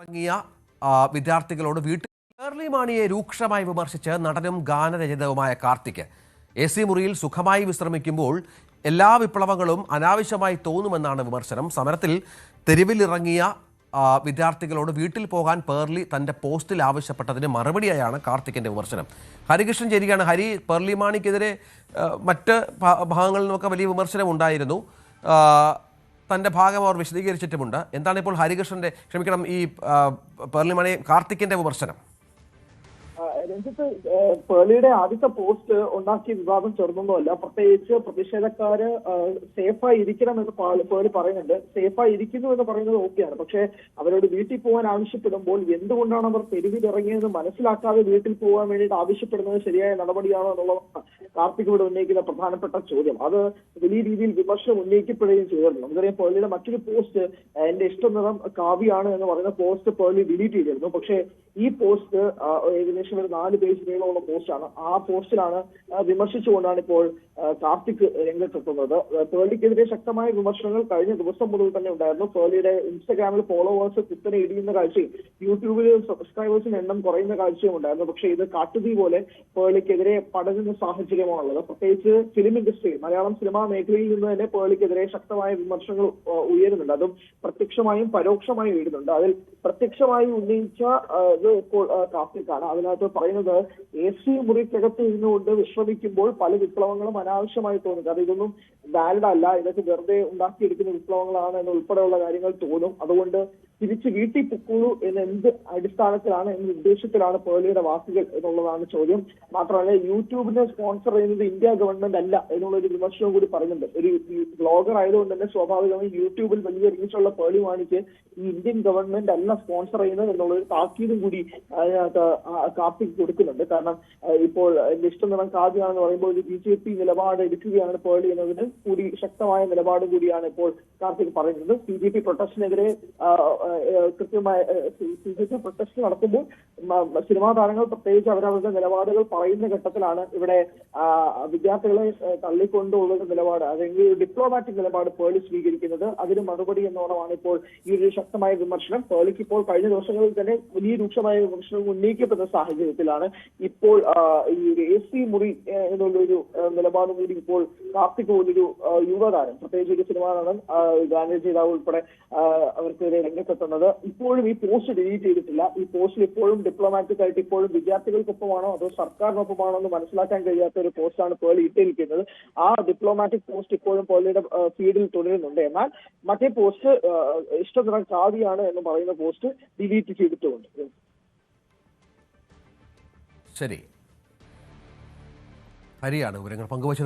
ഇറങ്ങിയ വിദ്യാർത്ഥികളോട് വീട്ടിൽ പേർലി മാണിയെ രൂക്ഷമായി വിമർശിച്ച് നടനും ഗാനരചിതവുമായ കാർത്തിക് AC മുറിയിൽ സുഖമായി വിശ്രമിക്കുമ്പോൾ എല്ലാ വിപ്ലവങ്ങളും അനാവശ്യമായി തോന്നുമെന്നാണ് വിമർശനം. സമരത്തിൽ തെരുവിലിറങ്ങിയ വിദ്യാർത്ഥികളോട് വീട്ടിൽ പോകാൻ പേർലി തന്റെ പോസ്റ്റിൽ ആവശ്യപ്പെട്ടതിന് മറുപടിയായാണ് കാർത്തിക്കിന്റെ വിമർശനം. ഹരികൃഷ്ണൻ ചേരുകയാണ്. ഹരി, പേർലി മാണിക്കെതിരെ മറ്റ് ഭാഗങ്ങളിൽ നിന്നൊക്കെ വലിയ വിമർശനം ഉണ്ടായിരുന്നു. തന്റെ ഭാഗം അവർ വിശദീകരിച്ചിട്ടുമുണ്ട്. എന്താണ് ഇപ്പോൾ ഹരികൃഷ്ണന്റെ ഈ പേർലി മാണി കാർത്തിക്കിന്റെ വിമർശനം? രഞ്ജിത്ത്, പേർലിയുടെ ആദ്യത്തെ പോസ്റ്റ് ഉണ്ടാക്കിയ വിവാദം ചെറുതൊന്നുമല്ല. പ്രത്യേകിച്ച് പ്രതിഷേധക്കാര് സേഫായി ഇരിക്കണം എന്ന് പേർലി പറയുന്നുണ്ട്. സേഫായി ഇരിക്കുന്നു എന്ന് പറയുന്നത് ഓക്കെയാണ്. പക്ഷേ അവരോട് വീട്ടിൽ പോകാൻ ആവശ്യപ്പെടുമ്പോൾ എന്തുകൊണ്ടാണ് അവർ തെരുവിലിറങ്ങിയതെന്ന് മനസ്സിലാക്കാതെ വീട്ടിൽ പോകാൻ വേണ്ടിയിട്ട് ആവശ്യപ്പെടുന്നത് ശരിയായ നടപടിയാണോ എന്നുള്ളതാണ് കാർത്തിക് ഇവിടെ ഉന്നയിക്കുന്ന പ്രധാനപ്പെട്ട ചോദ്യം. അത് വലിയ രീതിയിൽ വിമർശനം ഉന്നയിക്കപ്പെടുകയും ചെയ്തിരുന്നു. നമുക്കറിയാം, പേർലിയുടെ മറ്റൊരു പോസ്റ്റ് എന്റെ ഇഷ്ടനിറം കാവ്യാണ് എന്ന് പറയുന്ന പോസ്റ്റ് പേർലി ഡിലീറ്റ് ചെയ്തിരുന്നു. പക്ഷേ ഈ പോസ്റ്റ് ഏകദേശം ഒരു 4 പേജ് നീളമുള്ള പോസ്റ്റാണ്. ആ പോസ്റ്റിലാണ് വിമർശിച്ചുകൊണ്ടാണ് ഇപ്പോൾ കാർത്തിക് രംഗത്തെത്തുന്നത്. പേർലിക്കെതിരെ ശക്തമായ വിമർശനങ്ങൾ കഴിഞ്ഞ ദിവസം മുതൽ തന്നെ ഉണ്ടായിരുന്നു. പേർലിയുടെ ഇൻസ്റ്റഗ്രാമിൽ ഫോളോവേഴ്സ് കുത്തനെ ഇടിയുന്ന കാഴ്ചയും യൂട്യൂബിൽ സബ്സ്ക്രൈബേഴ്സിന്റെ എണ്ണം കുറയുന്ന കാഴ്ചയും ഉണ്ടായിരുന്നു. പക്ഷേ ഇത് കാട്ടുതീ പോലെ പേർലിക്കെതിരെ പടരുന്ന സാഹചര്യമാണുള്ളത്. പ്രത്യേകിച്ച് ഫിലിം ഇൻഡസ്ട്രി, മലയാളം സിനിമാ മേഖലയിൽ നിന്ന് തന്നെ പേർലിക്കെതിരെ ശക്തമായ വിമർശനങ്ങൾ ഉയരുന്നുണ്ട്. അതും പ്രത്യക്ഷമായും പരോക്ഷമായും ഉയരുന്നുണ്ട്. അതിൽ പ്രത്യക്ഷമായി ഉന്നയിച്ച ഇപ്പോൾ കാർത്തിക്കാണ്. അതിനകത്ത് പറയുന്നത് AC മുറിക്കകത്ത് ഇരുന്നുകൊണ്ട് വിശ്രമിക്കുമ്പോൾ പല വിപ്ലവങ്ങളും അനാവശ്യമായി തോന്നും. കാരണം ഇതൊന്നും വാലിഡ് അല്ല, ഇതൊക്കെ വെറുതെ ഉണ്ടാക്കിയെടുക്കുന്ന വിപ്ലവങ്ങളാണ് എന്ന് ഉൾപ്പെടെയുള്ള കാര്യങ്ങൾ തോന്നും. അതുകൊണ്ട് തിരിച്ച് വീട്ടിൽ പൊക്കോളൂ എന്ന് എന്ത് അടിസ്ഥാനത്തിലാണ്, എന്ന ഉദ്ദേശത്തിലാണ് പേർലിയുടെ വാക്കുകൾ എന്നുള്ളതാണ് ചോദ്യം. മാത്രമല്ല, യൂട്യൂബിനെ സ്പോൺസർ ചെയ്യുന്നത് ഇന്ത്യ ഗവൺമെന്റ് അല്ല എന്നുള്ളൊരു വിമർശനവും കൂടി പറയുന്നുണ്ട്. ഒരു ബ്ലോഗർ ആയതുകൊണ്ട് തന്നെ സ്വാഭാവികമായും യൂട്യൂബിൽ വലിയ റീച്ചുള്ള പേർലി മാണിക്ക് ഈ ഇന്ത്യൻ ഗവൺമെന്റ് അല്ല സ്പോൺസർ ചെയ്യുന്നത് എന്നുള്ളൊരു താക്കീതും കൂടി അതിനകത്ത് കാർത്തിക് കൊടുക്കുന്നുണ്ട്. കാരണം ഇപ്പോൾ എന്റെ ഇഷ്ടനിറം കാവ്യാണെന്ന് പറയുമ്പോൾ ഒരു BJP നിലപാട് എടുക്കുകയാണ് പേർലി എന്നതിന് കൂടി ശക്തമായ നിലപാട് കൂടിയാണ് ഇപ്പോൾ കാർത്തിക് പറയുന്നത്. CJP പ്രൊട്ടസ്റ്റിനെതിരെ കൃത്യമായ CJP പ്രൊട്ടസ്റ്റ് നടത്തുമ്പോൾ സിനിമാ താരങ്ങൾ പ്രത്യേകിച്ച് അവരവരുടെ നിലപാടുകൾ പറയുന്ന ഘട്ടത്തിലാണ് ഇവിടെ വിദ്യാർത്ഥികളെ തള്ളിക്കൊണ്ടുള്ള നിലപാട്, അല്ലെങ്കിൽ ഡിപ്ലോമാറ്റിക് നിലപാട് പേർലി സ്വീകരിക്കുന്നത്. അതിന് മറുപടി എന്നോണമാണ് ഇപ്പോൾ ഈ ഒരു ശക്തമായ വിമർശനം. പേർലിക്ക് ഇപ്പോൾ കഴിഞ്ഞ ദിവസങ്ങളിൽ തന്നെ വലിയ രൂക്ഷമായ വിമർശനം ഉന്നയിക്കപ്പെടുന്ന സാഹചര്യത്തിലാണ് ഇപ്പോൾ ഈ ഒരു AC മുറി എന്നുള്ളൊരു നിലപാടും കൂടി ഇപ്പോൾ കാർത്തിക് പോലൊരു യുവതാരം, പ്രത്യേകിച്ച് ഒരു സിനിമാ നടൻ, ഗാനരചയിതാവ് ഉൾപ്പെടെ അവർക്കെതിരെ രംഗത്തെത്തുന്നത്. ഇപ്പോഴും ഈ പോസ്റ്റ് ഡിലീറ്റ് ചെയ്തിട്ടില്ല. ഈ പോസ്റ്റിൽ ഇപ്പോഴും ഡിപ്ലോമാറ്റിക് ആയിട്ട് ഇപ്പോഴും വിദ്യാർത്ഥികൾക്കൊപ്പമാണോ അതോ സർക്കാരിനൊപ്പമാണോ എന്ന് മനസ്സിലാക്കാൻ കഴിയാത്ത ഒരു പോസ്റ്റാണ് പേർലി ഇട്ടിരിക്കുന്നത്. ആ ഡിപ്ലോമാറ്റിക് പോസ്റ്റ് ഇപ്പോഴും പേർലിയുടെ ഫീഡിൽ തുടരുന്നുണ്ട്. എന്നാൽ മറ്റേ പോസ്റ്റ് ഇഷ്ടനിറം കാവ്യാണ് എന്ന് പറയുന്ന പോസ്റ്റ് ഡിലീറ്റ് ചെയ്തിട്ടുമുണ്ട്. ശരി, ഹരിയാണ് വിവരങ്ങൾ പങ്കുവച്ചത്.